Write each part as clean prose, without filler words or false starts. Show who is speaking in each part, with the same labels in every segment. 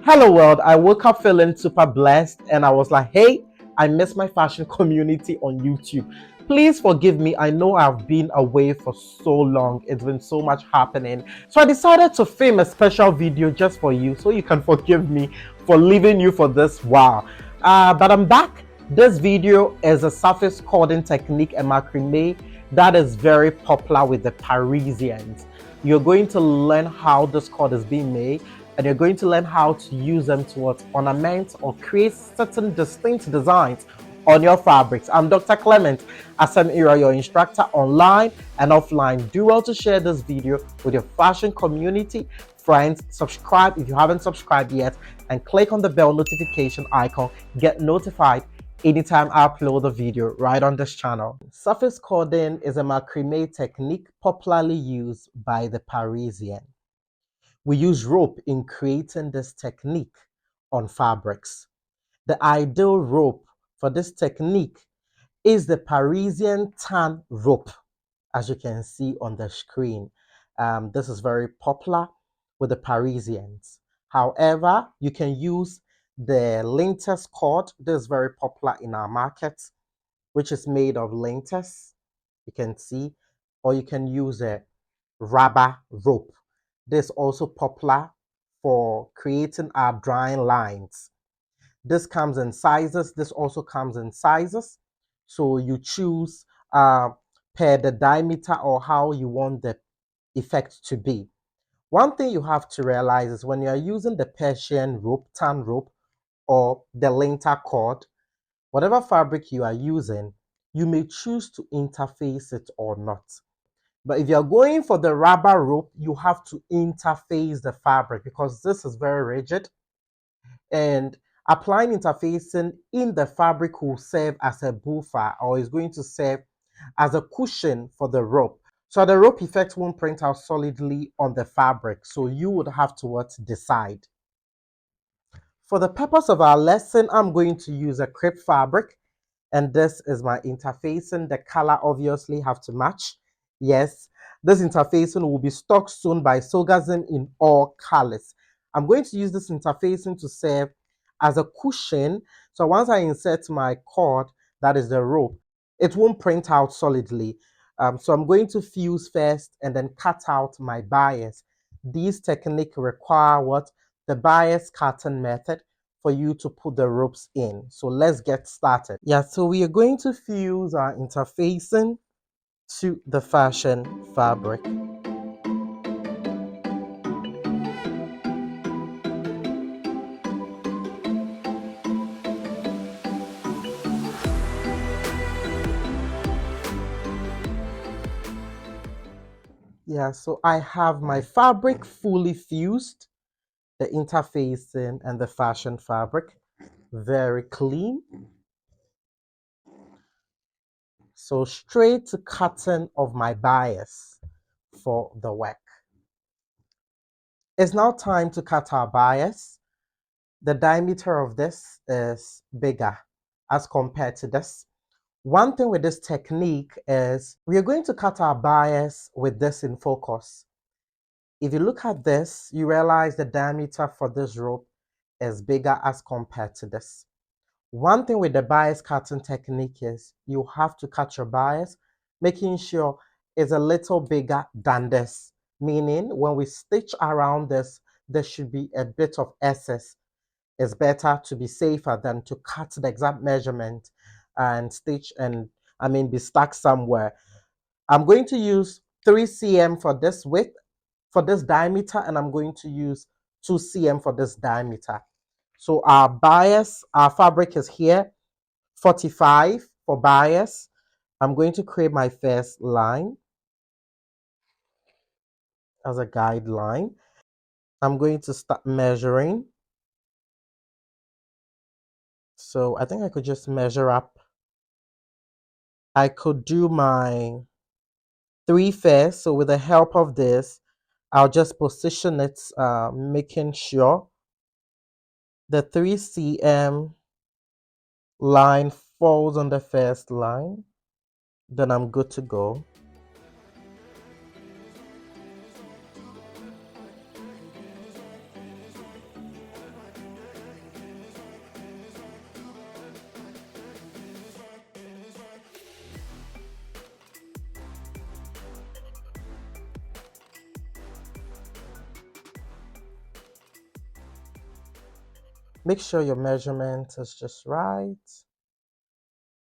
Speaker 1: Hello world, I woke up feeling super blessed and I was like, hey, I miss my fashion community on YouTube. Please forgive me. I know I've been away for so long. It's been so much happening. So I decided to film a special video just for you so you can forgive me for leaving you for this while. But I'm back. This video is a surface cording technique and macrame that is very popular with the Parisians. You're going to learn how this cord is being made, and you're going to learn how to use them to ornament or create certain distinct designs on your fabrics. I'm Dr. Clement Asemnyra, your instructor online and offline. Do well to share this video with your fashion community. Friends, subscribe if you haven't subscribed yet, and click on the bell notification icon. Get notified anytime I upload a video right on this channel. Surface cording is a macrame technique popularly used by the Parisian. We use rope in creating this technique on fabrics. The ideal rope for this technique is the Parisian tan rope, as you can see on the screen. This is very popular with the Parisians. However, you can use the lter cord. This is very popular in our market, which is made of linters, you can see, or you can use a rubber rope. This is also popular for creating our drying lines. This comes in sizes. This also comes in sizes. So you choose per the diameter or how you want the effect to be. One thing you have to realize is when you are using the Persian rope, tan rope, or the lter cord, whatever fabric you are using, you may choose to interface it or not. But if you're going for the rubber rope, you have to interface the fabric because this is very rigid, and applying interfacing in the fabric will serve as a buffer or is going to serve as a cushion for the rope. So the rope effect won't print out solidly on the fabric. So you would have to decide. For the purpose of our lesson, I'm going to use a crepe fabric, and this is my interfacing. The color obviously have to match. Yes, this interfacing will be stock sewn by SEWGASM in all colors. I'm going to use this interfacing to serve as a cushion. So once I insert my cord, that is the rope, it won't print out solidly. So I'm going to fuse first and then cut out my bias. These techniques require the bias cutting method for you to put the ropes in. So let's get started. Yeah, so we are going to fuse our interfacing to the fashion fabric. Yeah, so I have my fabric fully fused, the interfacing and the fashion fabric, very clean. So straight to cutting of my bias for the work. It's now time to cut our bias. The diameter of this is bigger as compared to this. One thing with this technique is we are going to cut our bias with this in focus. If you look at this, you realize the diameter for this rope is bigger as compared to this. One thing with the bias cutting technique is you have to cut your bias, making sure it's a little bigger than this. Meaning when we stitch around this, there should be a bit of excess. It's better to be safer than to cut the exact measurement and stitch and be stuck somewhere. I'm going to use 3 cm for this width, for this diameter, and I'm going to use 2 cm for this diameter. So our bias, our fabric is here, 45 for bias. I'm going to create my first line as a guideline. I'm going to start measuring. So I think I could just measure up. I could do my 3 first. So with the help of this, I'll just position it, making sure the 3 cm line falls on the first line. Then I'm good to go. Make sure your measurement is just right,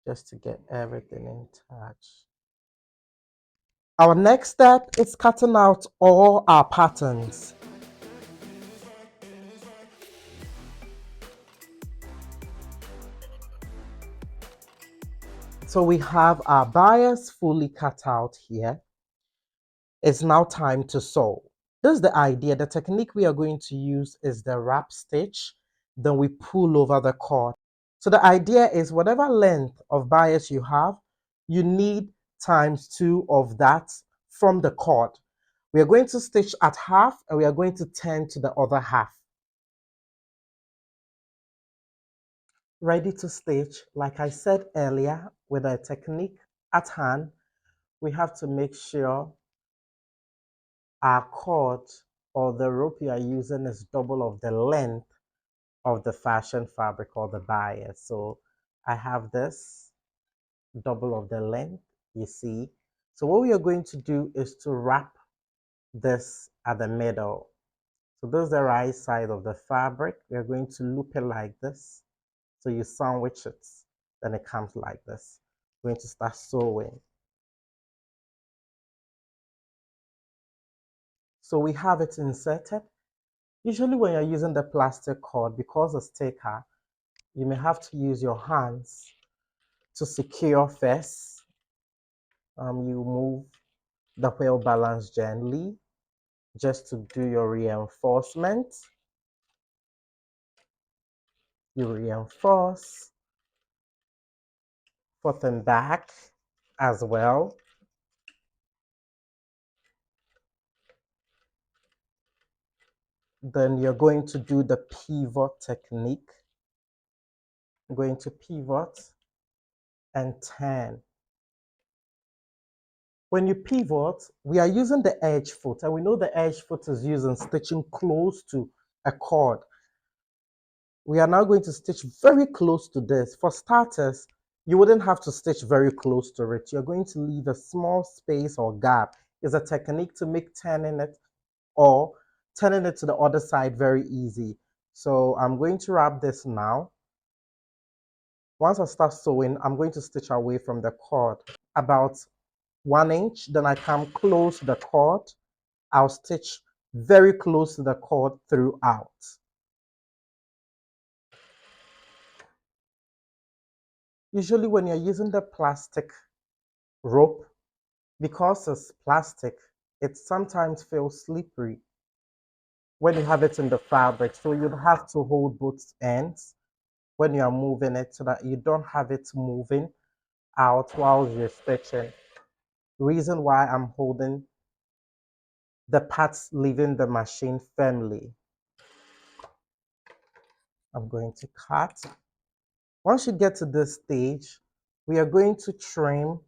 Speaker 1: just to get everything in touch. Our next step is cutting out all our patterns. So we have our bias fully cut out here. It's now time to sew. This is the idea. The technique we are going to use is the wrap stitch. Then we pull over the cord. So the idea is whatever length of bias you have, you need ×2 of that from the cord. We are going to stitch at half and we are going to turn to the other half. Ready to stitch. Like I said earlier, with a technique at hand, we have to make sure our cord or the rope you are using is double of the length of the fashion fabric or the bias. So I have this double of the length, you see. So what we are going to do is to wrap this at the middle. So this is the right side of the fabric. We are going to loop it like this. So you sandwich it, then it comes like this. We're going to start sewing. So we have it inserted. Usually when you're using the plastic cord, because it's thicker, you may have to use your hands to secure first. You move the wheel balance gently just to do your reinforcement. You reinforce forth and back as well. Then you're going to do the pivot technique. I'm going to pivot and turn. When you pivot, we are using the edge foot, and we know the edge foot is used in stitching close to a cord. We are now going to stitch very close to this. For starters, you wouldn't have to stitch very close to it. You're going to leave a small space or gap. It's a technique to make turning it or turning it to the other side very easy. So I'm going to wrap this now. Once I start sewing, I'm going to stitch away from the cord about 1 inch. Then I come close to the cord. I'll stitch very close to the cord throughout. Usually when you're using the plastic rope, because it's plastic, it sometimes feels slippery when you have it in the fabric. So you'd have to hold both ends when you are moving it so that you don't have it moving out while you're stitching. Reason why I'm holding the parts leaving the machine firmly. I'm going to cut. Once you get to this stage, we are going to trim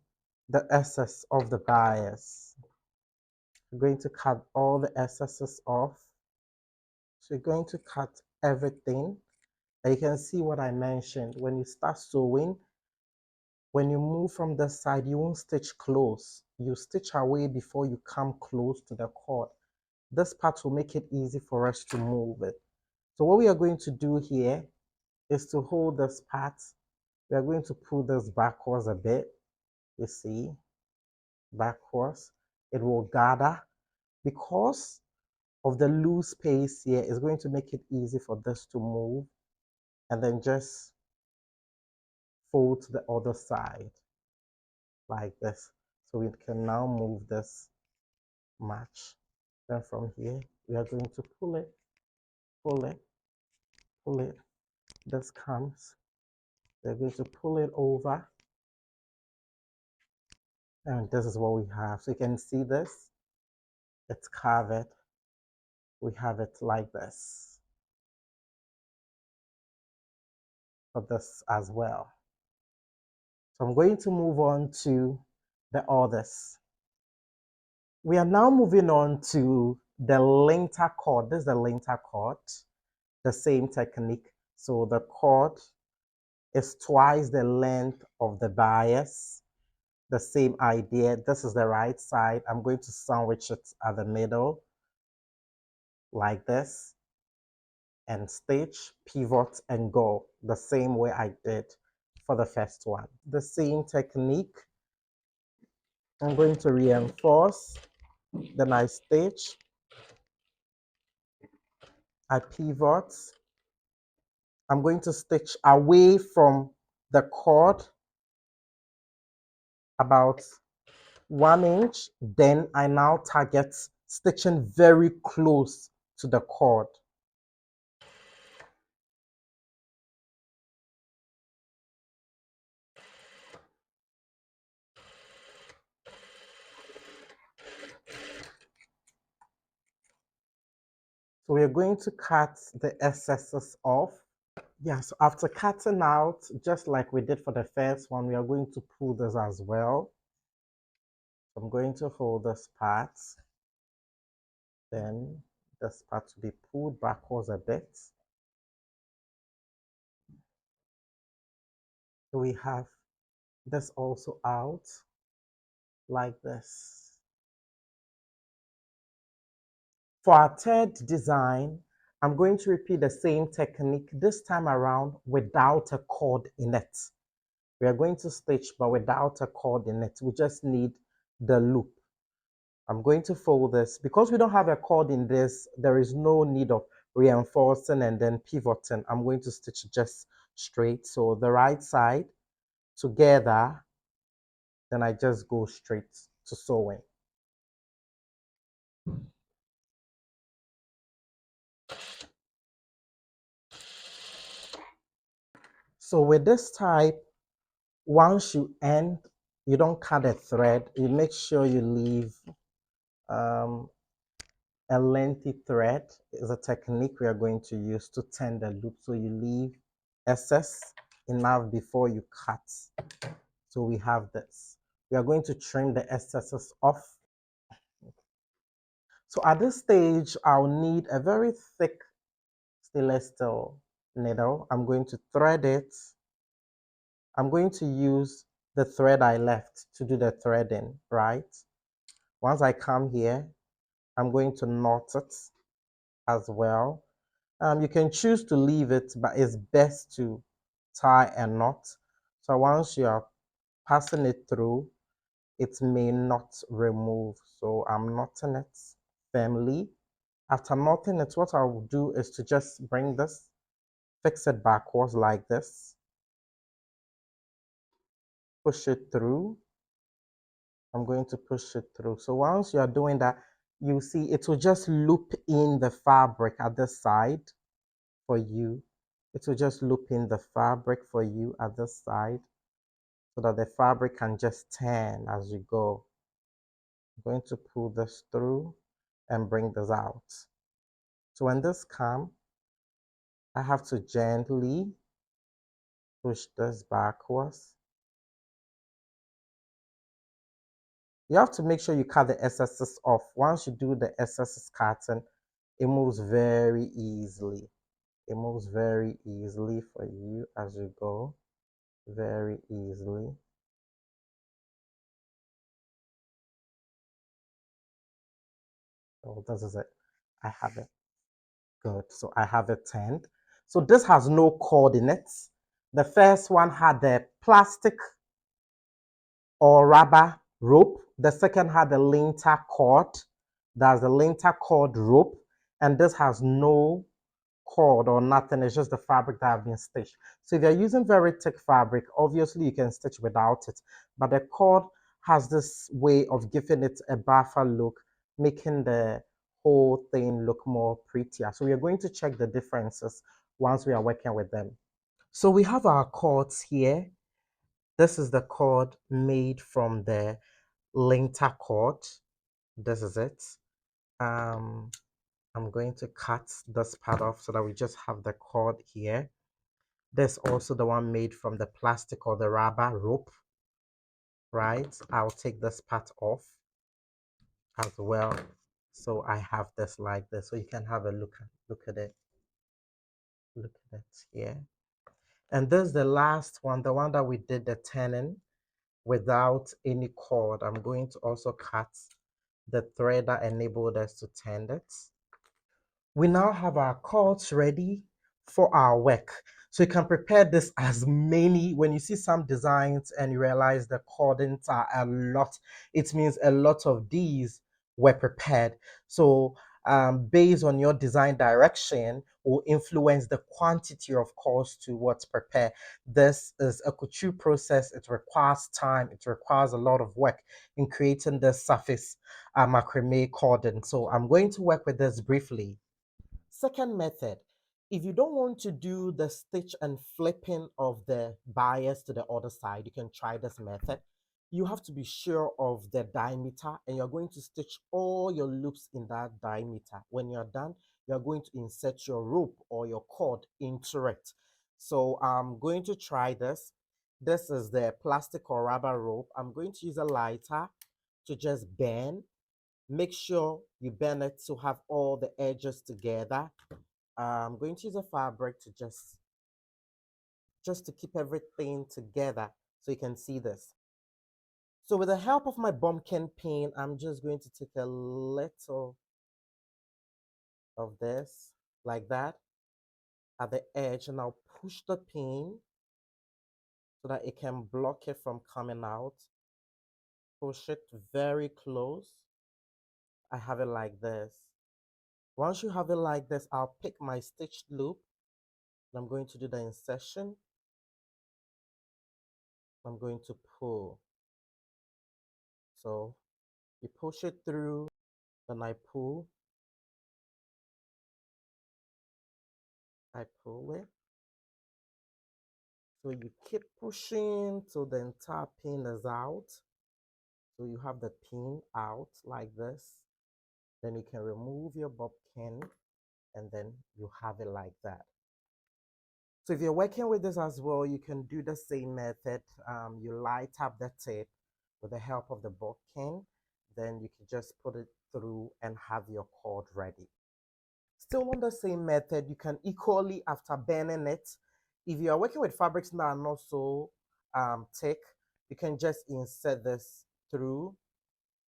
Speaker 1: the excess of the bias. We're going to cut all the excesses off. So you're going to cut everything. And you can see what I mentioned. When you start sewing, when you move from the side, you won't stitch close. You stitch away before you come close to the cord. This part will make it easy for us to move it. So what we are going to do here is to hold this part. We are going to pull this backwards a bit. You see, backwards. It will gather. Because of the loose space here, it's going to make it easy for this to move. And then just fold to the other side like this. So we can now move this match. Then from here, we are going to pull it, pull it, pull it. This comes. We're going to pull it over. And this is what we have. So you can see this. It's covered. We have it like this. For this as well. So I'm going to move on to the others. We are now moving on to the lter cord. This is the lter cord, the same technique. So the cord is twice the length of the bias. The same idea. This is the right side. I'm going to sandwich it at the middle like this. and stitch, pivot, and go the same way I did for the first one. The same technique. I'm going to reinforce, then I stitch, I pivot. I'm going to stitch away from the cord about 1 inch. Then I now target stitching very close to the cord. So we're going to cut the excesses off. Yeah, so after cutting out, just like we did for the first one, we are going to pull this as well. I'm going to hold this part, then this part to be pulled backwards a bit. So we have this also out like this. For our third design, I'm going to repeat the same technique, this time around without a cord in it. We are going to stitch, but without a cord in it. We just need the loop. I'm going to fold this. Because we don't have a cord in this, there is no need of reinforcing and then pivoting. I'm going to stitch just straight. So the right side together, then I just go straight to sewing. So with this type, once you end, you don't cut a thread. You make sure you leave a lengthy thread. Is a technique we are going to use to turn the loop. So you leave excess enough before you cut. So we have this. We are going to trim the excesses off. So at this stage, I'll need a very thick stainless steel needle. I'm going to thread it. I'm going to use the thread I left to do the threading, right? Once I come here, I'm going to knot it as well. You can choose to leave it, but it's best to tie a knot. So once you are passing it through, it may not remove. So I'm knotting it firmly. After knotting it, what I will do is to just bring this, fix it backwards like this, push it through. I'm going to push it through. So once you are doing that, you see it will just loop in the fabric at this side for you. It will just loop in the fabric for you at this side so that the fabric can just turn as you go. I'm going to pull this through and bring this out. So when this comes, I have to gently push this backwards. You have to make sure you cut the excesses off. Once you do the excesses cutting, it moves very easily. It moves very easily for you as you go, very easily. So this is it. I have it. Good. So I have it turned. So this has no coordinates. The first one had the plastic or rubber rope. The second had the lter cord. That's the lter cord rope. And this has no cord or nothing. It's just the fabric that have been stitched. So if you're using very thick fabric, obviously you can stitch without it. But the cord has this way of giving it a buffer look, making the whole thing look more prettier. So we are going to check the differences once we are working with them. So we have our cords here. This is the cord made from the lter cord. This is it. I'm going to cut this part off so that we just have the cord here. There's also the one made from the plastic or the rubber rope, right? I'll take this part off as well. So I have this like this. So you can have a look at it. Look at it here. And this is the last one, the one that we did the turning without any cord. I'm going to also cut the thread that enabled us to turn it. We now have our cords ready for our work. So you can prepare this as many. When you see some designs and you realize the cordings are a lot, it means a lot of these were prepared. So based on your design direction will influence the quantity of cords to what's prepared. This is a couture process. It requires time. It requires a lot of work in creating the surface macrame cordon. So I'm going to work with this briefly. Second method, if you don't want to do the stitch and flipping of the bias to the other side, you can try this method. You have to be sure of the diameter and you're going to stitch all your loops in that diameter. When you're done, you're going to insert your rope or your cord into it. So I'm going to try this. This is the plastic or rubber rope. I'm going to use a lighter to just bend. Make sure you bend it to have all the edges together. I'm going to use a fabric to just to keep everything together so you can see this. So with the help of my bumpkin pin, I'm just going to take a little of this like that at the edge and I'll push the pin so that it can block it from coming out. Push it very close. I have it like this. Once you have it like this, I'll pick my stitched loop and I'm going to do the insertion. I'm going to pull. So you push it through, then I pull it. So you keep pushing till the entire pin is out. So you have the pin out like this. Then you can remove your bobbin and then you have it like that. So if you're working with this as well, you can do the same method. You light up the tip with the help of the bobbin. Then you can just put it through and have your cord ready. Still on the same method, you can equally, after bending it, if you are working with fabrics that are not so thick, you can just insert this through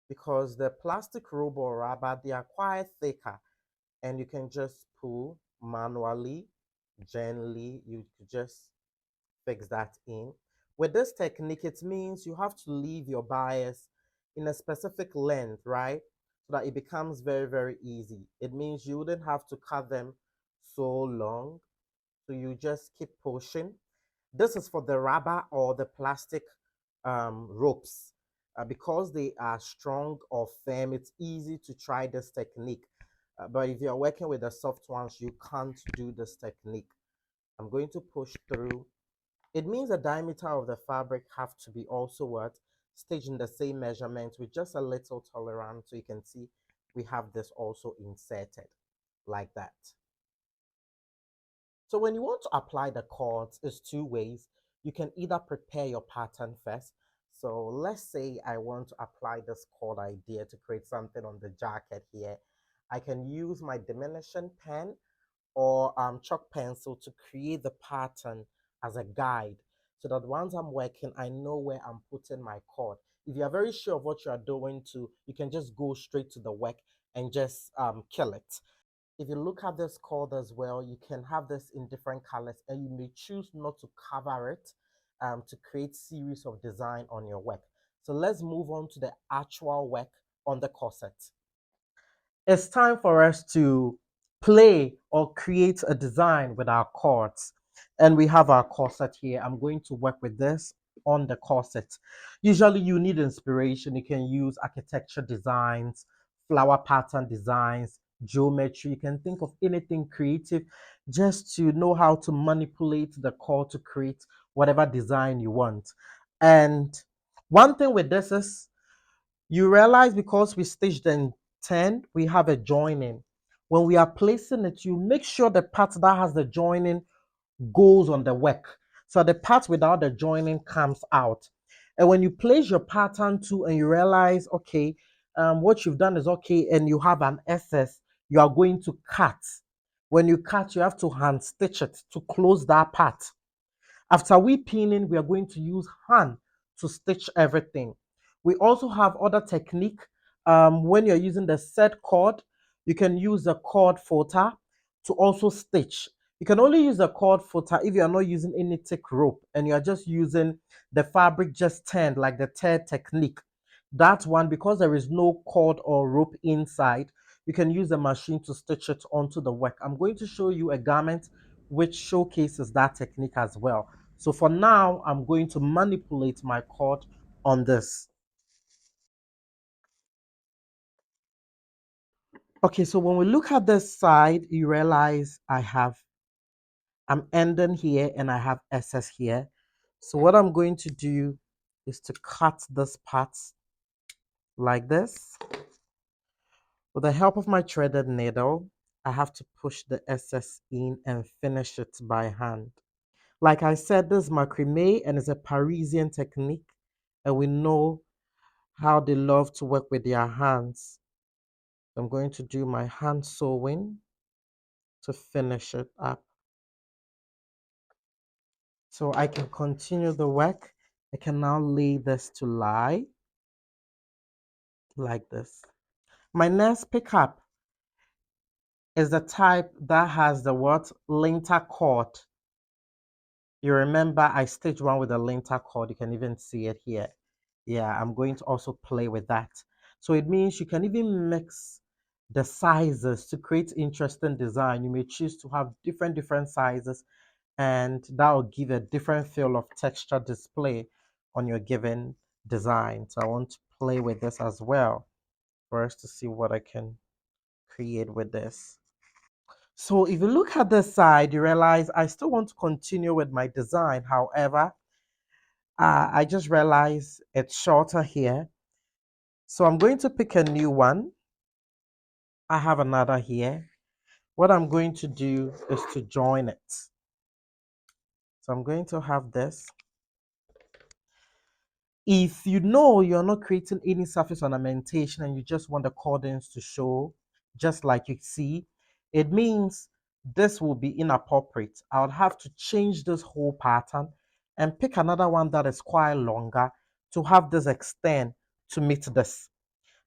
Speaker 1: because the plastic rope or rubber, they are quite thicker and you can just pull manually, gently, you could just fix that in. With this technique, it means you have to leave your bias in a specific length, right? So that it becomes very, very easy. It means you wouldn't have to cut them so long. So you just keep pushing. This is for the rubber or the plastic ropes. Because they are strong or firm, it's easy to try this technique. But if you're working with the soft ones, you can't do this technique. I'm going to push through. It means the diameter of the fabric have to be also what? Stitched in the same measurement with just a little tolerance. So you can see we have this also inserted like that. So when you want to apply the cords, it's two ways. You can either prepare your pattern first. So let's say I want to apply this cord idea to create something on the jacket here. I can use my diminishing pen or chalk pencil to create the pattern as a guide so that once I'm working, I know where I'm putting my cord. If you are very sure of what you are doing you can just go straight to the work and just kill it. If you look at this cord as well, you can have this in different colors and you may choose not to cover it to create series of design on your work. So let's move on to the actual work on the corset. It's time for us to play or create a design with our cords. And we have our corset here. I'm going to work with this on the corset. Usually you need inspiration. You can use architecture designs, flower pattern designs, geometry. You can think of anything creative just to know how to manipulate the cord to create whatever design you want. And one thing with this is you realize because we stitched in 10, we have a joining. When we are placing it, you make sure the part that has the joining goes on the work. So the part without the joining comes out. And when you place your pattern too and you realize, okay, what you've done is okay, and you have an excess, you are going to cut. When you cut, you have to hand stitch it to close that part. After we pinning, we are going to use hand to stitch everything. We also have other technique. When you're using the set cord, you can use the cord folder to also stitch. You can only use a cord footer if you are not using any thick rope and you are just using the fabric just turned, like the tear technique. That one, because there is no cord or rope inside, you can use a machine to stitch it onto the work. I'm going to show you a garment which showcases that technique as well. So for now, I'm going to manipulate my cord on this. Okay, so when we look at this side, you realize I'm ending here and I have excess here. So what I'm going to do is to cut this part like this. With the help of my threaded needle, I have to push the excess in and finish it by hand. Like I said, this is macrame and it's a Parisian technique, and we know how they love to work with their hands. I'm going to do my hand sewing to finish it up. So I can continue the work. I can now lay this to lie like this. My next pickup is the type that has the what? Lter cord. You remember I stitched one with a lter cord. You can even see it here. Yeah, I'm going to also play with that. So it means you can even mix the sizes to create interesting design. You may choose to have different sizes, and that will give a different feel of texture display on your given design. So I want to play with this as well for us to see what I can create with this. So if you look at this side, you realize I still want to continue with my design. However, I just realized it's shorter here. So I'm going to pick a new one. I have another here. What I'm going to do is to join it. So I'm going to have this. If you know you're not creating any surface ornamentation and you just want the cordons to show, just like you see, it means this will be inappropriate. I would have to change this whole pattern and pick another one that is quite longer to have this extend to meet this.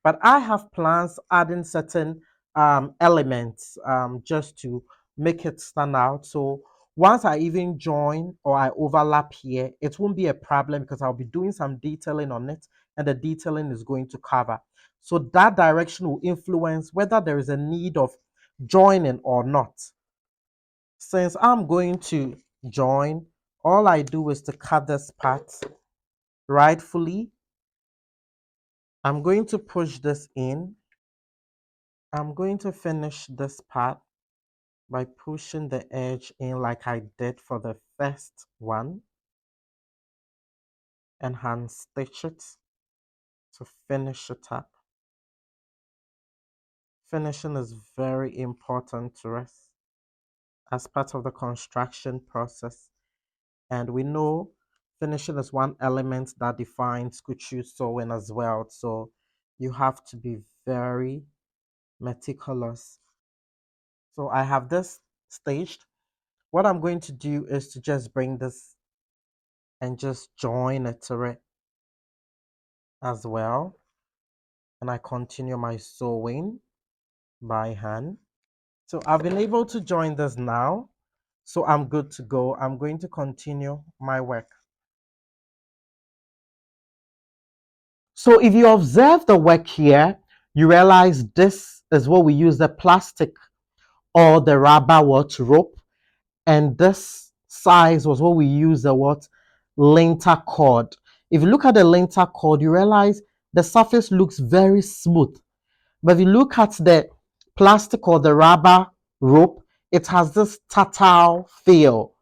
Speaker 1: But I have plans adding certain elements just to make it stand out. So once I even join or I overlap here, it won't be a problem because I'll be doing some detailing on it and the detailing is going to cover. So that direction will influence whether there is a need of joining or not. Since I'm going to join, all I do is to cut this part rightfully. I'm going to push this in. I'm going to finish this part by pushing the edge in like I did for the first one and hand stitch it to finish it up. Finishing is very important to us as part of the construction process, and we know finishing is one element that defines couture sewing as well, so you have to be very meticulous. So I have this staged. What I'm going to do is to just bring this and just join it to it as well. And I continue my sewing by hand. So I've been able to join this now. So I'm good to go. I'm going to continue my work. So if you observe the work here, you realize this is what we use the plastic or the rubber what rope. And this size was what we use the what lenter cord. If you look at the lenter cord, you realize the surface looks very smooth. But if you look at the plastic or the rubber rope, it has this tactile feel.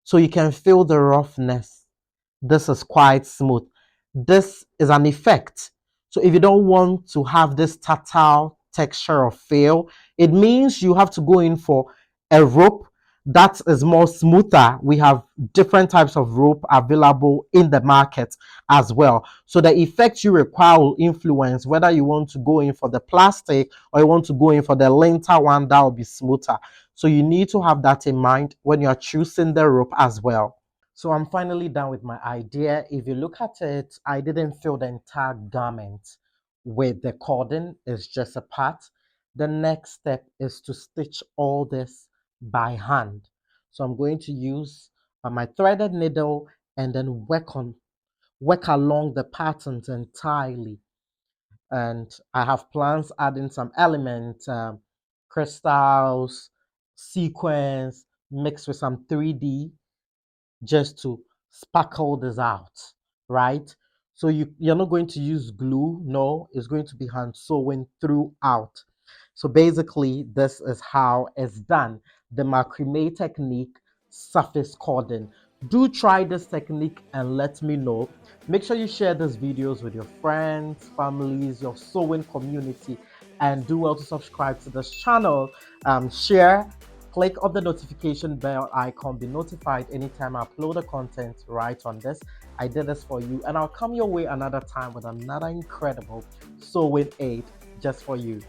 Speaker 1: So you can feel the roughness. This is quite smooth. This is an effect. So if you don't want to have this tactile texture or feel, it means you have to go in for a rope that is more smoother. We have different types of rope available in the market as well. So the effect you require will influence whether you want to go in for the plastic or you want to go in for the lenter one that will be smoother. So you need to have that in mind when you're choosing the rope as well. So I'm finally done with my idea. If you look at it, I didn't fill the entire garment with the cordon. It's just a part. The next step is to stitch all this by hand. So I'm going to use my threaded needle and then work along the patterns entirely. And I have plans adding some elements, crystals, sequence, mixed with some 3D just to sparkle this out, right? So you're not going to use glue, no, it's going to be hand sewn throughout. So basically, this is how it's done. The macrame technique, surface cording. Do try this technique and let me know. Make sure you share these videos with your friends, families, your sewing community, and do well to subscribe to this channel. Share, click on the notification bell icon, be notified anytime I upload the content right on this. I did this for you, and I'll come your way another time with another incredible sewing aid just for you.